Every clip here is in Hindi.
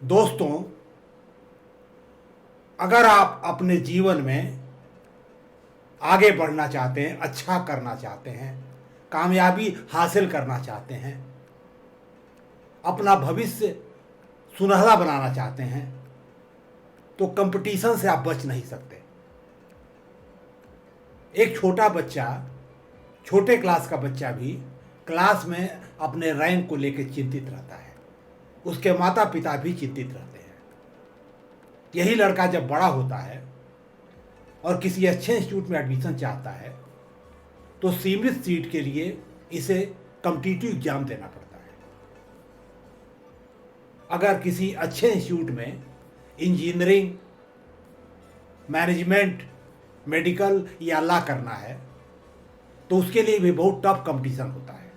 दोस्तों, अगर आप अपने जीवन में आगे बढ़ना चाहते हैं, अच्छा करना चाहते हैं, कामयाबी हासिल करना चाहते हैं, अपना भविष्य सुनहरा बनाना चाहते हैं, तो कंपटीशन से आप बच नहीं सकते। एक छोटा बच्चा, छोटे क्लास का बच्चा भी क्लास में अपने रैंक को लेकर चिंतित रहता है। उसके माता पिता भी चिंतित रहते हैं। यही लड़का जब बड़ा होता है और किसी अच्छे इंस्टीट्यूट में एडमिशन चाहता है तो सीमित सीट के लिए इसे कॉम्पिटिटिव एग्जाम देना पड़ता है। अगर किसी अच्छे इंस्टीट्यूट में इंजीनियरिंग, मैनेजमेंट, मेडिकल या लॉ करना है तो उसके लिए भी बहुत टफ कंपटीशन होता है।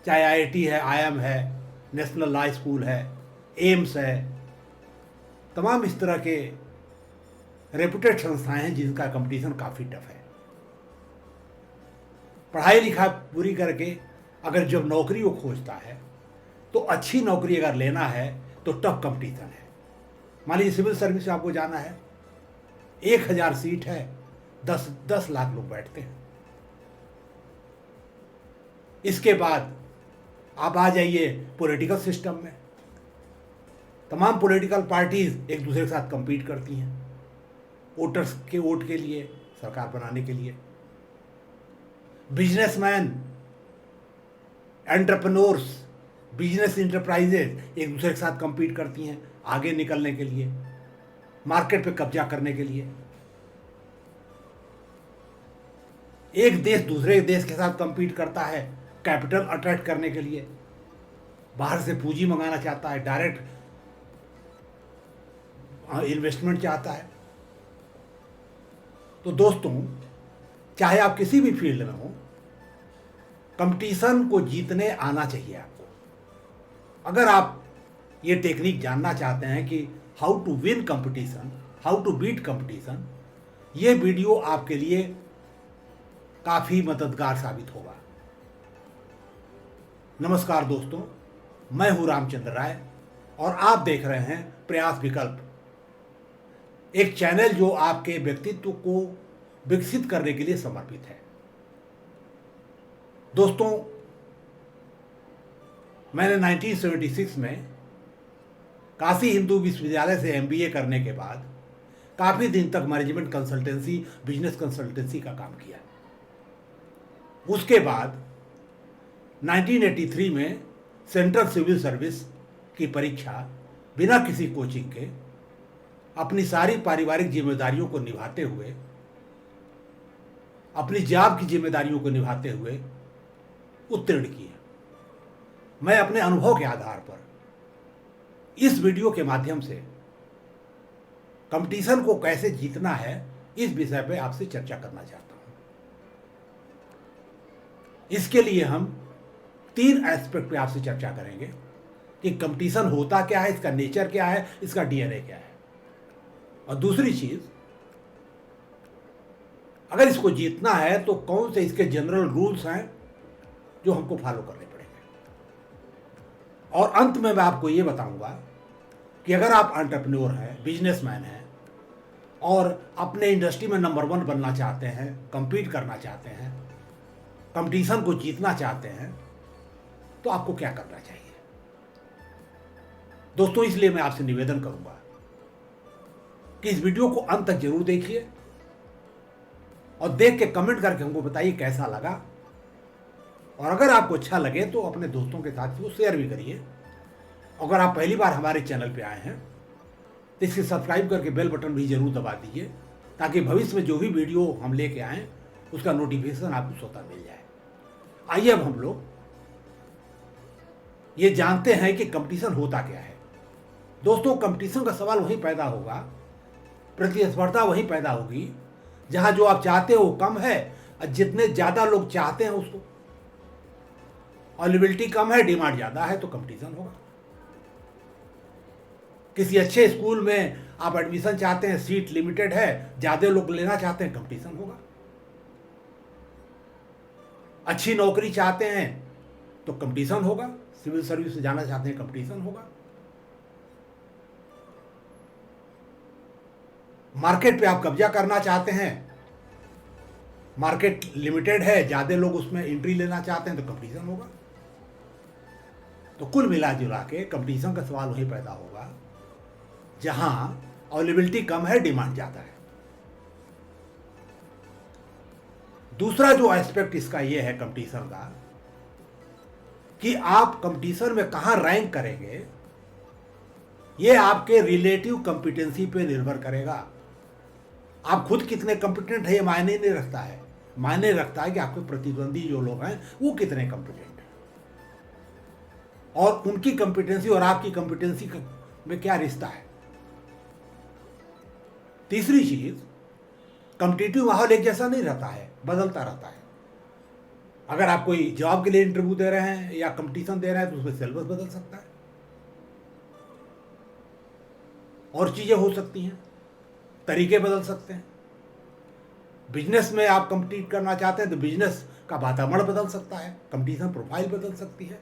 चाहे आईआईटी है, आईएम है, नेशनल लॉ स्कूल है, एम्स है, तमाम इस तरह के रेपुटेड संस्थाएं हैं जिनका कंपटीशन काफ़ी टफ है। पढ़ाई लिखा पूरी करके अगर जब नौकरी वो खोजता है तो अच्छी नौकरी अगर लेना है तो टफ कंपटीशन है। मान लीजिए सिविल सर्विस में आपको जाना है, 1000 सीट है, 10 लाख लोग बैठते हैं। इसके बाद आप आ जाइए पॉलिटिकल सिस्टम में। तमाम पॉलिटिकल पार्टीज एक दूसरे के साथ compete करती हैं वोटर्स के वोट के लिए, सरकार बनाने के लिए। बिजनेसमैन, एंटरप्रेन्योर्स, बिजनेस इंटरप्राइजेज एक दूसरे के साथ compete करती हैं आगे निकलने के लिए, मार्केट पे कब्जा करने के लिए। एक देश दूसरे देश के साथ compete करता है कैपिटल अट्रैक्ट करने के लिए, बाहर से पूंजी मंगाना चाहता है, डायरेक्ट इन्वेस्टमेंट चाहता है। तो दोस्तों, चाहे आप किसी भी फील्ड में हो, कंपटीशन को जीतने आना चाहिए आपको। अगर आप ये टेक्निक जानना चाहते हैं कि how to win competition, how to beat competition, ये वीडियो आपके लिए काफ़ी मददगार साबित होगा। नमस्कार दोस्तों, मैं हूं रामचंद्र राय और आप देख रहे हैं प्रयास विकल्प, एक चैनल जो आपके व्यक्तित्व को विकसित करने के लिए समर्पित है। दोस्तों, मैंने 1976 में काशी हिंदू विश्वविद्यालय से एमबीए करने के बाद काफ़ी दिन तक मैनेजमेंट कंसल्टेंसी, बिजनेस कंसल्टेंसी का काम किया। उसके बाद 1983 में सेंट्रल सिविल सर्विस की परीक्षा बिना किसी कोचिंग के अपनी सारी पारिवारिक जिम्मेदारियों को निभाते हुए, अपनी जॉब की जिम्मेदारियों को निभाते हुए उत्तीर्ण किए। मैं अपने अनुभव के आधार पर इस वीडियो के माध्यम से कंपटीशन को कैसे जीतना है, इस विषय पे आपसे चर्चा करना चाहता हूं। इसके लिए हम 3 एस्पेक्ट पे आपसे चर्चा करेंगे कि कंपटीशन होता क्या है, इसका नेचर क्या है, इसका डीएनए क्या है, और दूसरी चीज, अगर इसको जीतना है तो कौन से इसके जनरल रूल्स हैं जो हमको फॉलो करने पड़ेंगे। और अंत में मैं आपको ये बताऊंगा कि अगर आप एंटरप्रेन्योर हैं, बिजनेसमैन हैं और अपने इंडस्ट्री में नंबर 1 बनना चाहते हैं, compete करना चाहते हैं, कंपटीशन को जीतना चाहते हैं, तो आपको क्या करना चाहिए। दोस्तों, इसलिए मैं आपसे निवेदन करूंगा कि इस वीडियो को अंत तक जरूर देखिए और देख के कमेंट करके हमको बताइए कैसा लगा। और अगर आपको अच्छा लगे तो अपने दोस्तों के साथ वो शेयर भी करिए। अगर आप पहली बार हमारे चैनल पे आए हैं तो इसे सब्सक्राइब करके बेल बटन भी जरूर दबा दीजिए, ताकि भविष्य में जो भी वीडियो हम लेके आएँ उसका नोटिफिकेशन आपको स्वतः मिल जाए। आइए अब हम लोग ये जानते हैं कि कंपटीशन होता क्या है। दोस्तों, कंपटीशन का सवाल वहीं पैदा होगा, प्रतिस्पर्धा वहीं पैदा होगी जहां जो आप चाहते हो वो कम है और जितने ज़्यादा लोग चाहते हैं उसको, अवेलेबिलिटी कम है, डिमांड ज़्यादा है, तो कंपटीशन होगा। किसी अच्छे स्कूल में आप एडमिशन चाहते हैं, सीट लिमिटेड है, ज़्यादा लोग लेना चाहते हैं, कंपटीशन होगा। अच्छी नौकरी चाहते हैं तो कंपटीशन होगा, सिविल सर्विस से जाना चाहते हैं, कंपटीशन होगा। मार्केट पे आप कब्जा करना चाहते हैं, मार्केट लिमिटेड है, ज़्यादा लोग उसमें एंट्री लेना चाहते हैं, तो कंपटीशन होगा। तो कुल मिला जुला के कंपटीशन का सवाल वहीं पैदा होगा जहां अवेलेबिलिटी कम है, डिमांड ज़्यादा है। दूसरा जो एस्पेक्ट इसका ये है कंपटीशन का कि आप कंपटीशन में कहां रैंक करेंगे, ये आपके रिलेटिव कॉम्पिटेंसी पे निर्भर करेगा। आप खुद कितने कॉम्पिटेंट है ये मायने नहीं रखता है, मायने रखता है कि आपके प्रतिद्वंदी जो लोग हैं वो कितने कॉम्पिटेंट हैं और उनकी कॉम्पिटेंसी और आपकी कॉम्पिटेंसी में क्या रिश्ता है। तीसरी चीज, कॉम्पिटिटिव माहौल एक जैसा नहीं रहता है, बदलता रहता है। अगर आप कोई जॉब के लिए इंटरव्यू दे रहे हैं या कंपटीशन दे रहे हैं तो उसमें सिलेबस बदल सकता है और चीजें हो सकती हैं, तरीके बदल सकते हैं। बिजनेस में आप कंपीट करना चाहते हैं तो बिजनेस का वातावरण बदल सकता है, कंपटीशन प्रोफाइल बदल सकती है।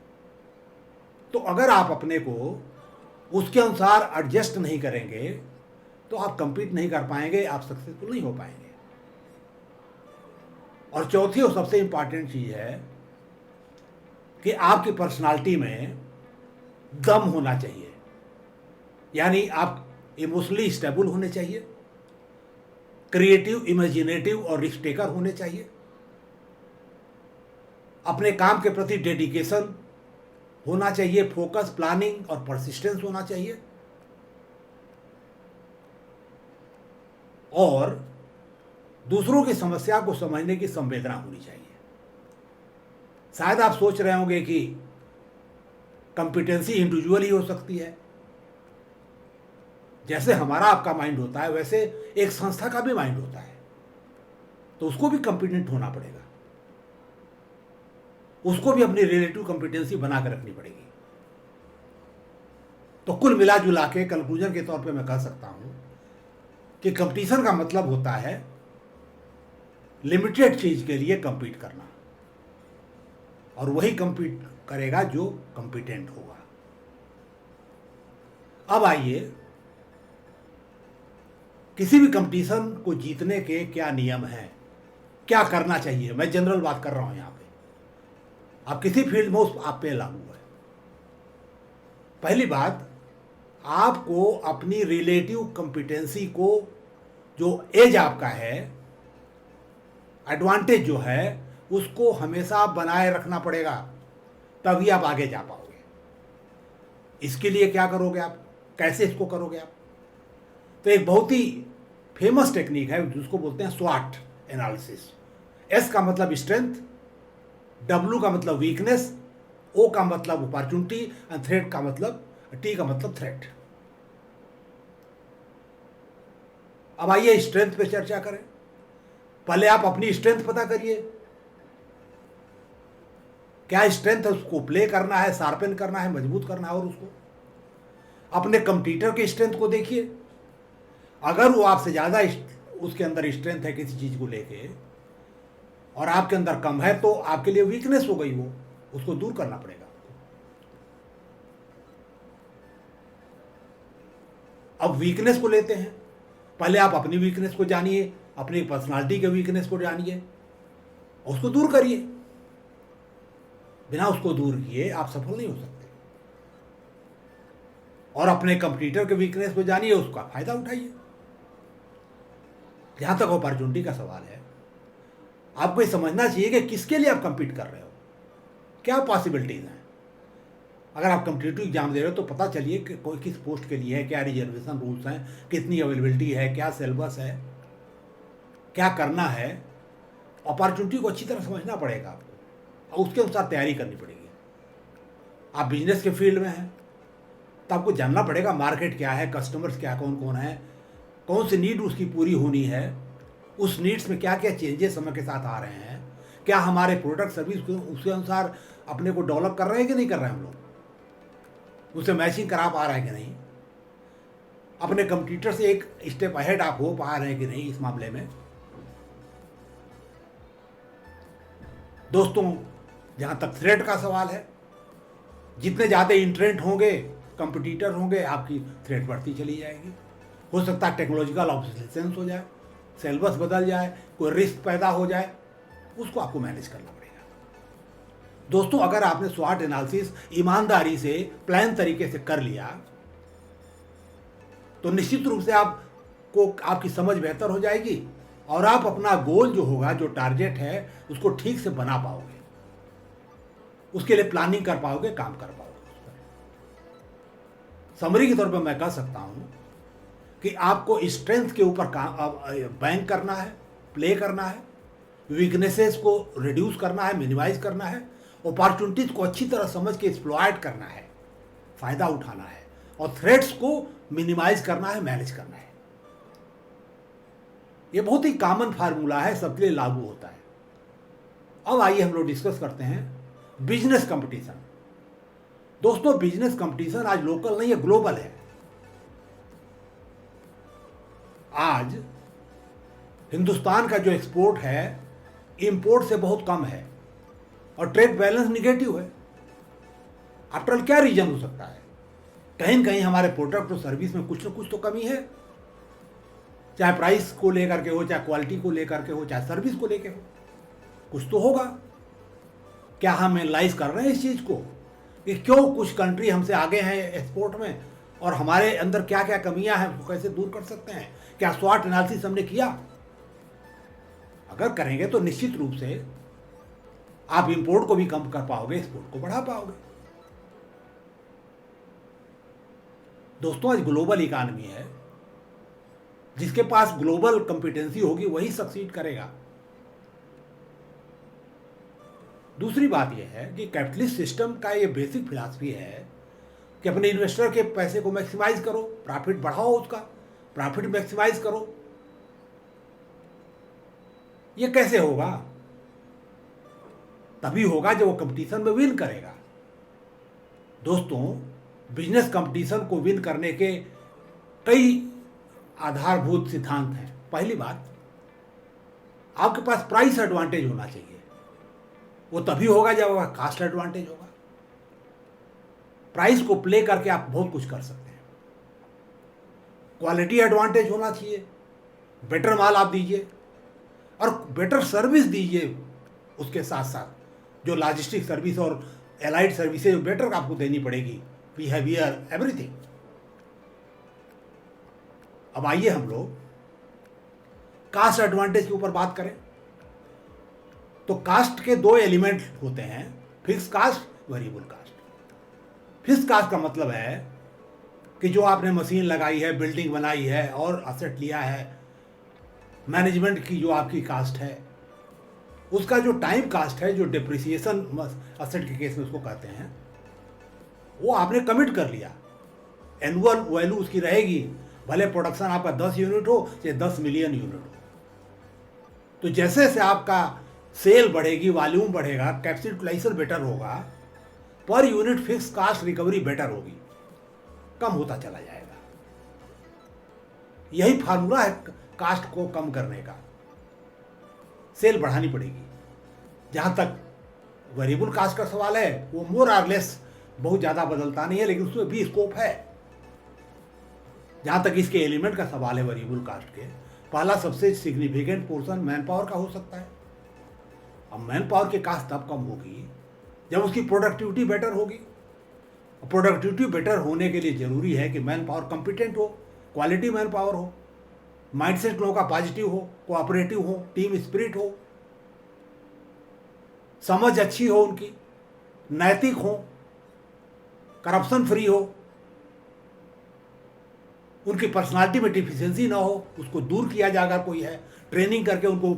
तो अगर आप अपने को उसके अनुसार एडजस्ट नहीं करेंगे तो आप कंपीट नहीं कर पाएंगे, आप सक्सेसफुल नहीं हो पाएंगे। और चौथी और सबसे इंपॉर्टेंट चीज है कि आपकी पर्सनालिटी में दम होना चाहिए, यानी आप इमोशनली स्टेबल होने चाहिए, क्रिएटिव, इमेजिनेटिव और रिस्क टेकर होने चाहिए, अपने काम के प्रति डेडिकेशन होना चाहिए, फोकस, प्लानिंग और परसिस्टेंस होना चाहिए, और दूसरों की समस्या को समझने की संवेदना होनी चाहिए। शायद आप सोच रहे होंगे कि कंपिटेंसी इंडिविजुअल ही हो सकती है, जैसे हमारा आपका माइंड होता है वैसे एक संस्था का भी माइंड होता है, तो उसको भी कॉम्पिटेंट होना पड़ेगा, उसको भी अपनी रिलेटिव कॉम्पिटेंसी बनाकर रखनी पड़ेगी। तो कुल मिला जुला के कंक्लूजन के तौर पे मैं कह सकता हूं कि कंपटीशन का मतलब होता है लिमिटेड चीज के लिए कंपीट करना, और वही कंपीट करेगा जो कॉम्पिटेंट होगा। अब आइए, किसी भी कंपटीशन को जीतने के क्या नियम हैं, क्या करना चाहिए। मैं जनरल बात कर रहा हूं यहां पे, आप किसी फील्ड में उस आप पे लागू है। पहली बात, आपको अपनी रिलेटिव कॉम्पिटेंसी को, जो एज आपका है, एडवांटेज जो है, उसको हमेशा बनाए रखना पड़ेगा, तभी आप आगे जा पाओगे। इसके लिए क्या करोगे आप, कैसे इसको करोगे आप? तो एक बहुत ही फेमस टेक्निक है जिसको बोलते हैं स्वॉट एनालिसिस। एस का मतलब स्ट्रेंथ, डब्ल्यू का मतलब वीकनेस, ओ का मतलब अपॉर्चुनिटी एंड थ्रेट का मतलब, टी का मतलब थ्रेट। अब आइए स्ट्रेंथ पे चर्चा करें। पहले आप अपनी स्ट्रेंथ पता करिए, क्या स्ट्रेंथ है, उसको प्ले करना है, शार्पन करना है, मजबूत करना है। और उसको अपने कंपटीटर के स्ट्रेंथ को देखिए, अगर वो आपसे ज्यादा उसके अंदर स्ट्रेंथ है किसी चीज को लेके और आपके अंदर कम है, तो आपके लिए वीकनेस हो गई, वो उसको दूर करना पड़ेगा। अब वीकनेस को लेते हैं, पहले आप अपनी वीकनेस को जानिए, अपनी पर्सनालिटी के वीकनेस को जानिए, उसको दूर करिए। बिना उसको दूर किए आप सफल नहीं हो सकते। और अपने कंपटीटर के वीकनेस को जानिए, उसका फायदा उठाइए। जहां तक अपॉर्चुनिटी का सवाल है, आपको ये समझना चाहिए कि किसके लिए आप कंपीट कर रहे हो, क्या पॉसिबिलिटीज हैं। अगर आप कॉम्पिटिटिव एग्जाम दे रहे हो तो पता चलिए कि कोई किस पोस्ट के लिए है, क्या रिजर्वेशन रूल्स हैं, कितनी अवेलेबिलिटी है, क्या सिलेबस है, क्या करना है। अपॉर्चुनिटी को अच्छी तरह समझना पड़ेगा आपको और उसके अनुसार तैयारी करनी पड़ेगी। आप बिजनेस के फील्ड में हैं तो आपको जानना पड़ेगा मार्केट क्या है, कस्टमर्स क्या कौन कौन है, कौन सी नीड उसकी पूरी होनी है, उस नीड्स में क्या क्या चेंजेस समय के साथ आ रहे हैं, क्या हमारे प्रोडक्ट सर्विस उसके अनुसार अपने को डेवलप कर रहे हैं कि नहीं कर रहे हैं, हम लोग उससे मैचिंग करा पा रहे हैं कि नहीं, अपने कंपटीटर से एक स्टेप अहेड आप हो पा रहे हैं कि नहीं इस मामले में। दोस्तों, जहां तक थ्रेट का सवाल है, जितने ज़्यादा इंट्रेंट होंगे, कंपटीटर होंगे, आपकी थ्रेट बढ़ती चली जाएगी। हो सकता है टेक्नोलॉजिकल ऑब्सोलेसेंस हो जाए, सिलेबस बदल जाए, कोई रिस्क पैदा हो जाए, उसको आपको मैनेज करना पड़ेगा। दोस्तों, अगर आपने स्वॉट एनालिसिस ईमानदारी से प्लान तरीके से कर लिया तो निश्चित रूप से आपको आपकी समझ बेहतर हो जाएगी और आप अपना गोल जो होगा, जो टारगेट है, उसको ठीक से बना पाओगे, उसके लिए प्लानिंग कर पाओगे, काम कर पाओगे। समरी के तौर पर मैं कह सकता हूं कि आपको स्ट्रेंथ के ऊपर बैंक करना है, प्ले करना है, वीकनेसेस को रिड्यूस करना है, मिनिमाइज करना है, अपॉर्चुनिटीज को अच्छी तरह समझ के एक्सप्लॉयट करना है, फायदा उठाना है, और थ्रेट्स को मिनिमाइज करना है, मैनेज करना है। ये बहुत ही कॉमन फार्मूला है, सबके लिए लागू होता है। अब आइए हम लोग डिस्कस करते हैं बिजनेस कंपटीशन। दोस्तों, बिजनेस कंपटीशन आज लोकल नहीं है, ग्लोबल है। आज हिंदुस्तान का जो एक्सपोर्ट है इंपोर्ट से बहुत कम है और ट्रेड बैलेंस निगेटिव है। आफ्टर ऑल क्या रीजन हो सकता है? कहीं न कहीं हमारे प्रोडक्ट और सर्विस में कुछ न कुछ तो कमी है, चाहे प्राइस को लेकर के हो, चाहे क्वालिटी को लेकर के हो, चाहे सर्विस को लेकर हो, कुछ तो होगा। क्या हम एनालाइज कर रहे हैं इस चीज को कि क्यों कुछ कंट्री हमसे आगे हैं एक्सपोर्ट में, और हमारे अंदर क्या क्या कमियां हैं, उसको कैसे दूर कर सकते हैं? क्या स्वॉट एनालिसिस हमने किया? अगर करेंगे तो निश्चित रूप से आप इंपोर्ट को भी कम कर पाओगे, एक्सपोर्ट को बढ़ा पाओगे। दोस्तों, आज ग्लोबल इकॉनमी है, जिसके पास ग्लोबल कॉम्पिटेंसी होगी वही सक्सीड करेगा। दूसरी बात यह है कि कैपिटलिस्ट सिस्टम का ये बेसिक फिलॉसफी है कि अपने इन्वेस्टर के पैसे को मैक्सिमाइज करो, प्रॉफिट बढ़ाओ, उसका प्रॉफिट मैक्सिमाइज करो। ये कैसे होगा? तभी होगा जब वो कंपटीशन में विन करेगा। दोस्तों, बिजनेस कंपटीशन को विन करने के कई आधारभूत सिद्धांत हैं। पहली बात, आपके पास प्राइस एडवांटेज होना चाहिए। वो तभी होगा जब आपका कास्ट एडवांटेज होगा। प्राइस को प्ले करके आप बहुत कुछ कर सकते हैं। क्वालिटी एडवांटेज होना चाहिए, बेटर माल आप दीजिए और बेटर सर्विस दीजिए। उसके साथ साथ जो लॉजिस्टिक सर्विस और एलाइड सर्विसेज बेटर आपको देनी पड़ेगी, बिहेवियर, एवरीथिंग। अब आइए हम लोग कास्ट एडवांटेज के ऊपर बात करें तो कास्ट के दो एलिमेंट होते हैं, fix cost, variable cost. Fix cost का मतलब है कि जो आपने मशीन लगाई है, बिल्डिंग बनाई है और असेट लिया है, मैनेजमेंट की जो आपकी कास्ट है, उसका जो टाइम कास्ट है, जो डिप्रिसिएशन असेट के केस में उसको कहते हैं, वो आपने कमिट कर लिया। एनुअल वैल्यू उसकी रहेगी, भले प्रोडक्शन आपका 10 यूनिट हो चाहे 10 मिलियन यूनिट हो। तो जैसे जैसे आपका सेल बढ़ेगी, वॉल्यूम बढ़ेगा, कैपेसिटी यूटिलाइजेशन बेटर होगा, per unit fix cost recovery better होगी, कम होता चला जाएगा। यही फार्मूला है कास्ट को कम करने का। सेल बढ़ानी पड़ेगी। जहां तक वेरिएबल कास्ट का सवाल है, वो मोर और लेस बहुत ज्यादा बदलता नहीं है, लेकिन उसमें भी स्कोप है। जहां तक इसके एलिमेंट का सवाल है वेरिएबल कास्ट के, पहला सबसे सिग्निफिकेंट पोर्शन मैन पावर का हो सकता है। अब मैन पावर की कास्ट तब कम होगी जब उसकी प्रोडक्टिविटी बेटर होगी। प्रोडक्टिविटी बेटर होने के लिए जरूरी है कि मैन पावर कॉम्पिटेंट हो, क्वालिटी मैन पावर हो, माइंडसेट लोगों का पॉजिटिव हो, कोऑपरेटिव हो, टीम स्पिरिट हो, समझ अच्छी हो उनकी, नैतिक हो, करप्शन फ्री हो, उनकी पर्सनालिटी में डिफिशिएंसी ना हो, उसको दूर किया जाएगा। कोई है, ट्रेनिंग करके उनको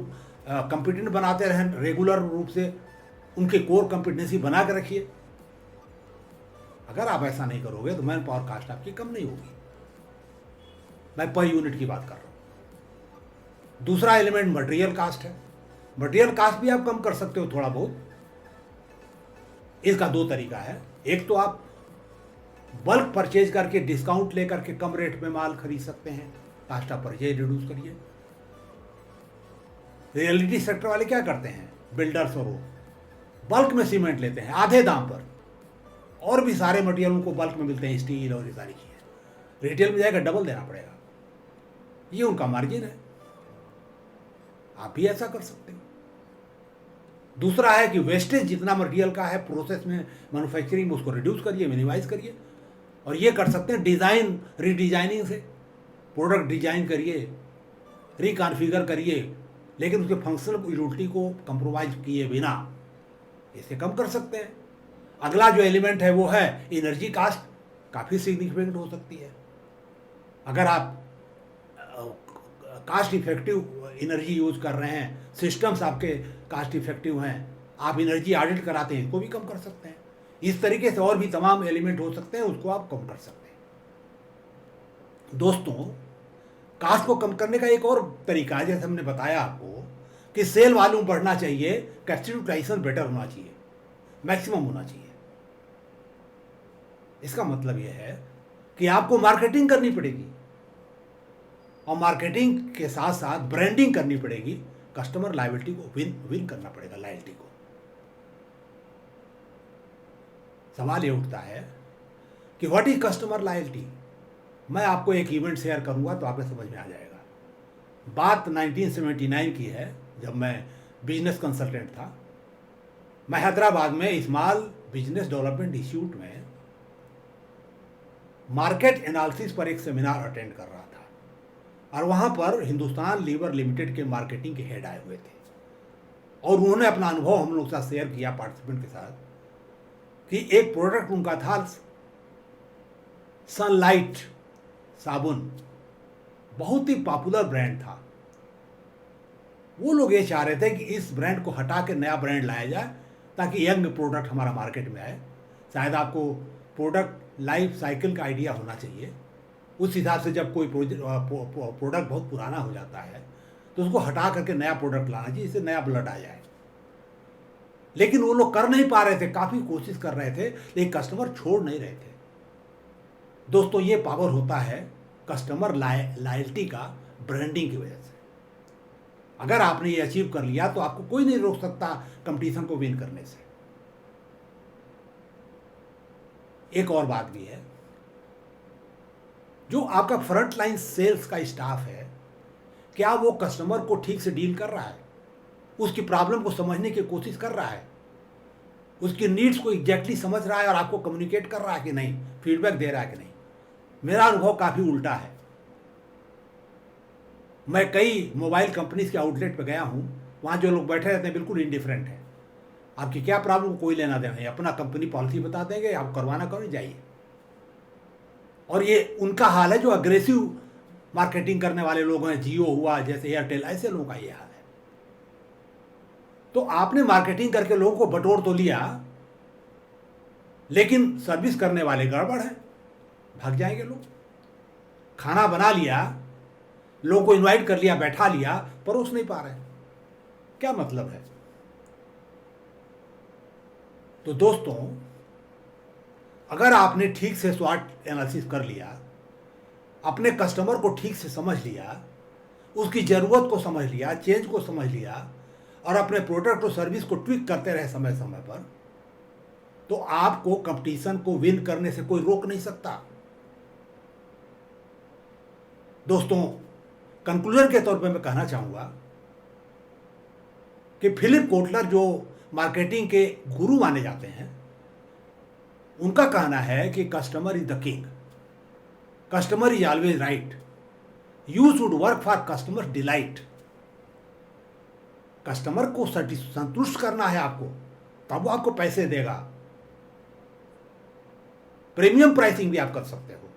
कॉम्पिटेंट बनाते रहें, रेगुलर रूप से उनके कोर कॉम्पिटेंसी बना कर रखिए। अगर आप ऐसा नहीं करोगे तो मैन पावर कास्ट आपकी कम नहीं होगी। मैं पर यूनिट की बात कर रहा हूं। दूसरा एलिमेंट मटेरियल कास्ट है। मटेरियल कास्ट भी आप कम कर सकते हो थोड़ा बहुत। इसका दो तरीका है। एक तो आप बल्क परचेज करके डिस्काउंट लेकर के कम रेट में माल खरीद सकते हैं, कास्ट ऑफ परचेज रिड्यूस करिए। रियलिटी सेक्टर वाले क्या करते हैं, बिल्डर्स और वो बल्क में सीमेंट लेते हैं आधे दाम पर, और भी सारे मटेरियल उनको बल्क में मिलते हैं, स्टील और ये सारी चीजें। रिटेल में जाएगा डबल देना पड़ेगा। ये उनका मार्जिन है, आप भी ऐसा कर सकते हो। दूसरा है कि वेस्टेज जितना मटेरियल का है प्रोसेस में, मैन्युफैक्चरिंग में, उसको रिड्यूस करिए, मिनिमाइज करिए। और ये कर सकते हैं डिज़ाइन रीडिजाइनिंग से, प्रोडक्ट डिजाइन करिए, रिकॉन्फ़िगर करिए, लेकिन उसके फंक्शनल यूटिलिटी को कंप्रोमाइज किए बिना इसे कम कर सकते हैं। अगला जो एलिमेंट है वो है एनर्जी कास्ट, काफ़ी सिग्निफिकेंट हो सकती है। अगर आप कास्ट इफेक्टिव एनर्जी यूज कर रहे हैं, सिस्टम्स आपके कास्ट इफेक्टिव हैं, आप एनर्जी ऑडिट कराते हैं, इसको भी कम कर सकते हैं। इस तरीके से और भी तमाम एलिमेंट हो सकते हैं, उसको आप कम कर सकते हैं। दोस्तों, कास्ट को कम करने का एक और तरीका है, जैसे हमने बताया आपको कि सेल वॉल्यूम बढ़ना चाहिए, कैपेसिटी यूटिलाइजेशन बेटर होना चाहिए, मैक्सिमम होना चाहिए। इसका मतलब यह है कि आपको मार्केटिंग करनी पड़ेगी और मार्केटिंग के साथ साथ ब्रांडिंग करनी पड़ेगी, कस्टमर लॉयल्टी को विन करना पड़ेगा, लॉयल्टी को। सवाल ये उठता है कि व्हाट इज कस्टमर लॉयल्टी। मैं आपको एक इवेंट शेयर करूंगा तो आपको समझ में आ जाएगा। बात 1979 की है, जब मैं बिजनेस कंसल्टेंट था। मैं हैदराबाद में स्मॉल बिजनेस डेवलपमेंट इंस्टीट्यूट में मार्केट एनालिसिस पर एक सेमिनार अटेंड कर रहा था और वहाँ पर हिंदुस्तान लीवर लिमिटेड के मार्केटिंग के हेड आए हुए थे और उन्होंने अपना अनुभव हम लोग के साथ शेयर किया, पार्टिसिपेंट के साथ, कि एक प्रोडक्ट उनका था सनलाइट साबुन, बहुत ही पॉपुलर ब्रांड था। वो लोग ये चाह रहे थे कि इस ब्रांड को हटा के नया ब्रांड लाया जाए ताकि यंग प्रोडक्ट हमारा मार्केट में आए। शायद आपको प्रोडक्ट लाइफ साइकिल का आइडिया होना चाहिए। उस हिसाब से जब कोई प्रोडक्ट बहुत पुराना हो जाता है तो उसको हटा करके नया प्रोडक्ट लाना चाहिए, इससे नया ब्लड आ जाए। लेकिन वो लोग कर नहीं पा रहे थे, काफ़ी कोशिश कर रहे थे, लेकिन कस्टमर छोड़ नहीं रहे थे। दोस्तों, ये पावर होता है कस्टमर लॉयल्टी का, ब्रांडिंग की वजह से। अगर आपने ये अचीव कर लिया तो आपको कोई नहीं रोक सकता कंपटीशन को विन करने से। एक और बात भी है, जो आपका फ्रंट लाइन सेल्स का स्टाफ है, क्या वो कस्टमर को ठीक से डील कर रहा है, उसकी प्रॉब्लम को समझने की कोशिश कर रहा है, उसकी नीड्स को एग्जैक्टली समझ रहा है और आपको कम्युनिकेट कर रहा है कि नहीं, फीडबैक दे रहा है कि नहीं। मेरा अनुभव काफ़ी उल्टा है। मैं कई मोबाइल कंपनीज के आउटलेट पे गया हूँ, वहाँ जो लोग बैठे रहते हैं बिल्कुल इंडिफरेंट है, आपकी क्या प्रॉब्लम कोई लेना देना है, अपना कंपनी पॉलिसी बता देंगे, आप करवाना करो, जाइए। और ये उनका हाल है जो अग्रेसिव मार्केटिंग करने वाले लोग हैं, जियो हुआ, जैसे एयरटेल, ऐसे लोगों का ये हाल है। तो आपने मार्केटिंग करके लोगों को बटोर तो लिया, लेकिन सर्विस करने वाले गड़बड़ है, भाग जाएंगे लोग। खाना बना लिया, लोगों को इनवाइट कर लिया, बैठा लिया, परोस नहीं पा रहे, क्या मतलब है। तो दोस्तों, अगर आपने ठीक से स्वॉट एनालिसिस कर लिया, अपने कस्टमर को ठीक से समझ लिया, उसकी ज़रूरत को समझ लिया, चेंज को समझ लिया और अपने प्रोडक्ट और सर्विस को ट्विक करते रहे समय समय पर, तो आपको कंपटीशन को विन करने से कोई रोक नहीं सकता। दोस्तों, कंक्लूजन के तौर पे मैं कहना चाहूँगा कि फिलिप कोटलर, जो मार्केटिंग के गुरु माने जाते हैं, उनका कहना है कि customer is the king, customer is always right, you should work for customer delight. Customer को संतुष्ट करना है आपको, तब वो आपको पैसे देगा। प्रीमियम प्राइसिंग भी आप कर सकते हो,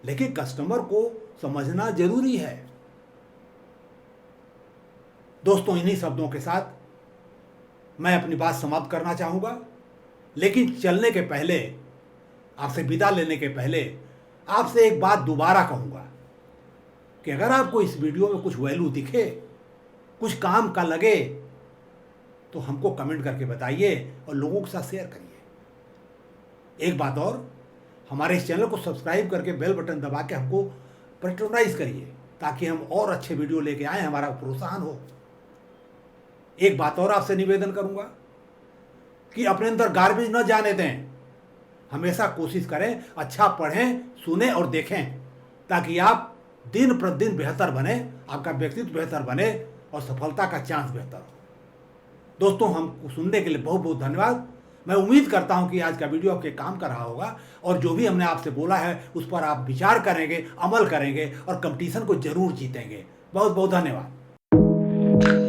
लेकिन कस्टमर को समझना जरूरी है। दोस्तों, इन्हीं शब्दों के साथ मैं अपनी बात समाप्त करना चाहूँगा, लेकिन चलने के पहले, आपसे विदा लेने के पहले आपसे एक बात दोबारा कहूँगा कि अगर आपको इस वीडियो में कुछ वैल्यू दिखे, कुछ काम का लगे, तो हमको कमेंट करके बताइए और लोगों के साथ शेयर करिए। एक बात और, हमारे इस चैनल को सब्सक्राइब करके बेल बटन दबा के हमको पैट्रोनाइज करिए ताकि हम और अच्छे वीडियो लेके आए, हमारा प्रोत्साहन हो। एक बात और आपसे निवेदन करूंगा कि अपने अंदर गार्बेज न जाने दें, हमेशा कोशिश करें अच्छा पढ़ें, सुने और देखें, ताकि आप दिन प्रतिदिन बेहतर बने, आपका व्यक्तित्व बेहतर बने और सफलता का चांस बेहतर हो। दोस्तों, हमको सुनने के लिए बहुत बहुत धन्यवाद। मैं उम्मीद करता हूं कि आज का वीडियो आपके काम कर रहा होगा और जो भी हमने आपसे बोला है उस पर आप विचार करेंगे, अमल करेंगे और कंपटीशन को जरूर जीतेंगे। बहुत बहुत धन्यवाद।